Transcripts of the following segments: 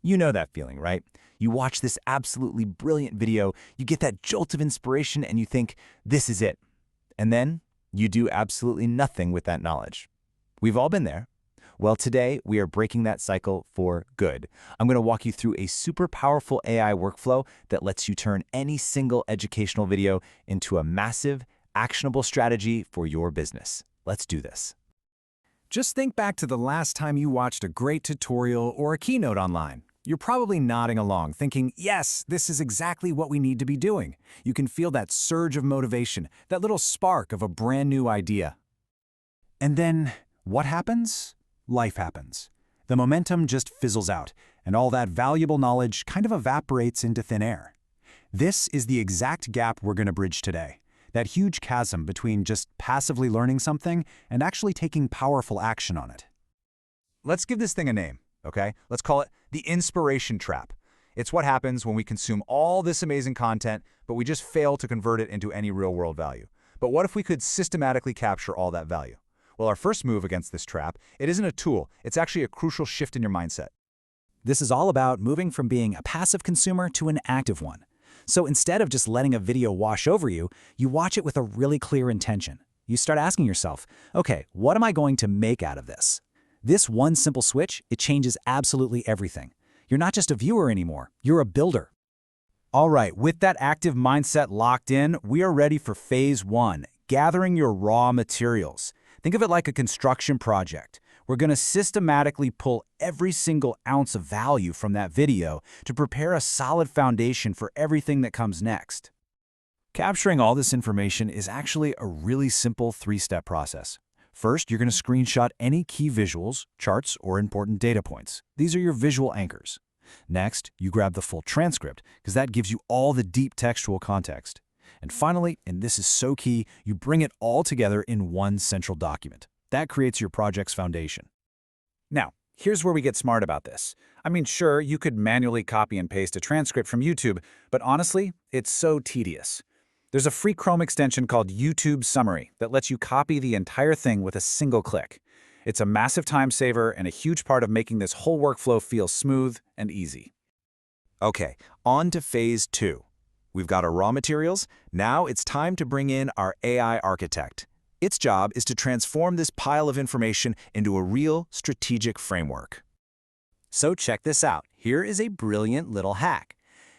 You know that feeling, right? You watch this absolutely brilliant video, you get that jolt of inspiration, and you think, this is it. And then you do absolutely nothing with that knowledge. We've all been there. Well, today we are breaking that cycle for good. I'm going to walk you through a super powerful AI workflow that lets you turn any single educational video into a massive, actionable strategy for your business. Let's do this. Just think back to the last time you watched a great tutorial or a keynote online. You're probably nodding along, thinking, yes, this is exactly what we need to be doing. You can feel that surge of motivation, that little spark of a brand new idea. And then, what happens? Life happens. The momentum just fizzles out, and all that valuable knowledge kind of evaporates into thin air. This is the exact gap we're going to bridge today. That huge chasm between just passively learning something and actually taking powerful action on it. Let's give this thing a name, okay? Let's call it the inspiration trap. It's what happens when we consume all this amazing content, but we just fail to convert it into any real-world value. But what if we could systematically capture all that value? Well, our first move against this trap, it isn't a tool, it's actually a crucial shift in your mindset. This is all about moving from being a passive consumer to an active one. So instead of just letting a video wash over you, you watch it with a really clear intention. You start asking yourself, okay, what am I going to make out of this? This one simple switch, it changes absolutely everything. You're not just a viewer anymore, you're a builder. All right, with that active mindset locked in, we are ready for phase one, gathering your raw materials. Think of it like a construction project. We're going to systematically pull every single ounce of value from that video to prepare a solid foundation for everything that comes next. Capturing all this information is actually a really simple three-step process. First, you're going to screenshot any key visuals, charts, or important data points. These are your visual anchors. Next, you grab the full transcript, because that gives you all the deep textual context. And finally, and this is so key, you bring it all together in one central document. That creates your project's foundation. Now, here's where we get smart about this. I mean, sure, you could manually copy and paste a transcript from YouTube, but honestly, it's so tedious. There's a free Chrome extension called YouTube Summary that lets you copy the entire thing with a single click. It's a massive time saver and a huge part of making this whole workflow feel smooth and easy. Okay, on to phase two. We've got our raw materials. Now it's time to bring in our AI architect. Its job is to transform this pile of information into a real strategic framework. So check this out. Here is a brilliant little hack.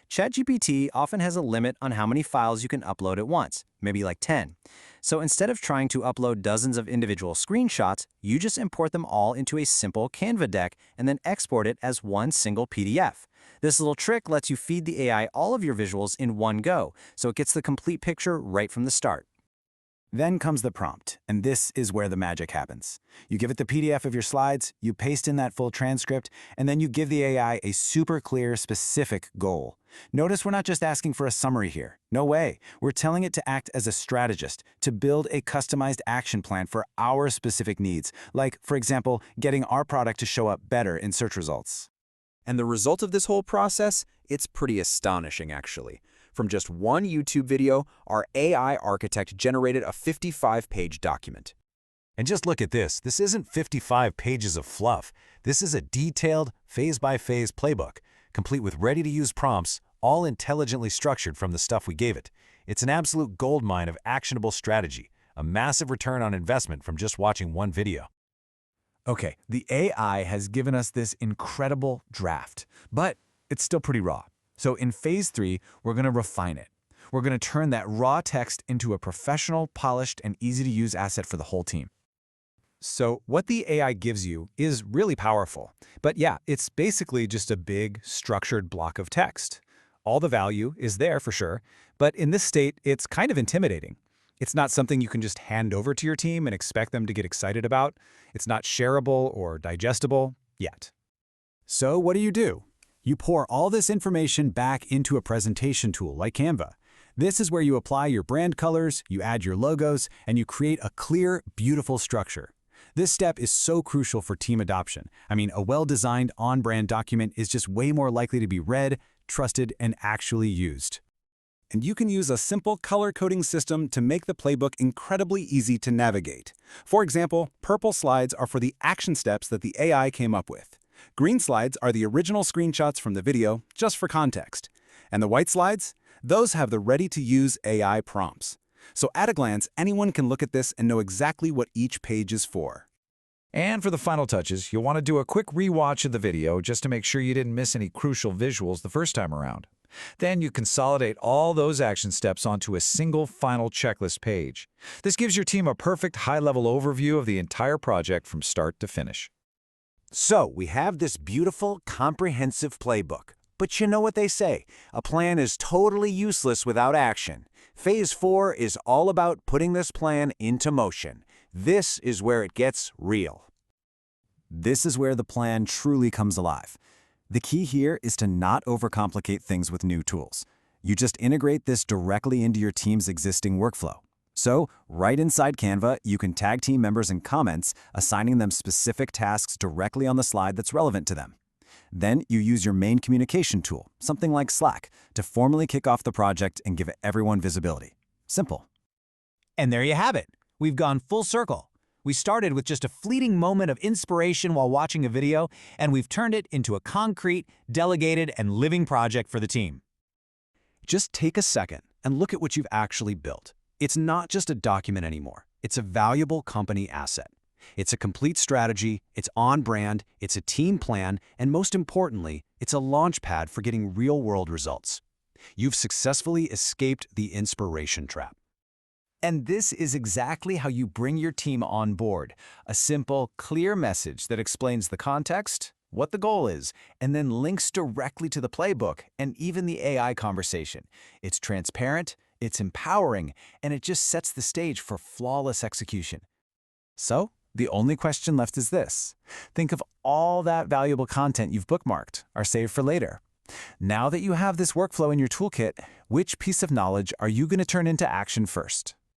ChatGPT often has a limit on how many files you can upload at once, maybe like 10. So instead of trying to upload dozens of individual screenshots, you just import them all into a simple Canva deck and then export it as one single PDF. This little trick lets you feed the AI all of your visuals in one go, so it gets the complete picture right from the start. Then comes the prompt, and this is where the magic happens. You give it the PDF of your slides, you paste in that full transcript, and then you give the AI a super clear, specific goal. Notice we're not just asking for a summary here. No way. We're telling it to act as a strategist, to build a customized action plan for our specific needs, like, for example, getting our product to show up better in search results. And the result of this whole process, it's pretty astonishing, actually. From just one YouTube video, our AI architect generated a 55-page document. And just look at this. This isn't 55 pages of fluff. This is a detailed, phase-by-phase playbook, complete with ready-to-use prompts, all intelligently structured from the stuff we gave it. It's an absolute goldmine of actionable strategy, a massive return on investment from just watching one video. Okay, the AI has given us this incredible draft, but it's still pretty raw. So in phase 3, we're going to refine it. We're going to turn that raw text into a professional, polished, and easy-to-use asset for the whole team. So what the AI gives you is really powerful. But yeah, it's basically just a big, structured block of text. All the value is there for sure, but in this state, it's kind of intimidating. It's not something you can just hand over to your team and expect them to get excited about. It's not shareable or digestible yet. So what do? You pour all this information back into a presentation tool like Canva. This is where you apply your brand colors, you add your logos, and you create a clear, beautiful structure. This step is so crucial for team adoption. I mean, a well-designed, on-brand document is just way more likely to be read, trusted, and actually used. And you can use a simple color coding system to make the playbook incredibly easy to navigate. For example, purple slides are for the action steps that the AI came up with. Green slides are the original screenshots from the video, just for context. And the white slides? Those have the ready-to-use AI prompts. So at a glance, anyone can look at this and know exactly what each page is for. And for the final touches, you'll want to do a quick rewatch of the video just to make sure you didn't miss any crucial visuals the first time around. Then you consolidate all those action steps onto a single final checklist page. This gives your team a perfect high-level overview of the entire project from start to finish. So we have this beautiful, comprehensive playbook. But you know what they say, a plan is totally useless without action. Phase 4 is all about putting this plan into motion. This is where it gets real. This is where the plan truly comes alive. The key here is to not overcomplicate things with new tools. You just integrate this directly into your team's existing workflow. So, right inside Canva, you can tag team members in comments, assigning them specific tasks directly on the slide that's relevant to them. Then you use your main communication tool, something like Slack, to formally kick off the project and give everyone visibility. Simple. And there you have it. We've gone full circle. We started with just a fleeting moment of inspiration while watching a video, and we've turned it into a concrete, delegated, and living project for the team. Just take a second and look at what you've actually built. It's not just a document anymore. It's a valuable company asset. It's a complete strategy, it's on brand, it's a team plan, and most importantly, it's a launch pad for getting real-world results. You've successfully escaped the inspiration trap. And this is exactly how you bring your team on board. A simple, clear message that explains the context, what the goal is, and then links directly to the playbook and even the AI conversation. It's transparent, it's empowering, and it just sets the stage for flawless execution. So, the only question left is this. Think of all that valuable content you've bookmarked or saved for later. Now that you have this workflow in your toolkit, which piece of knowledge are you going to turn into action first?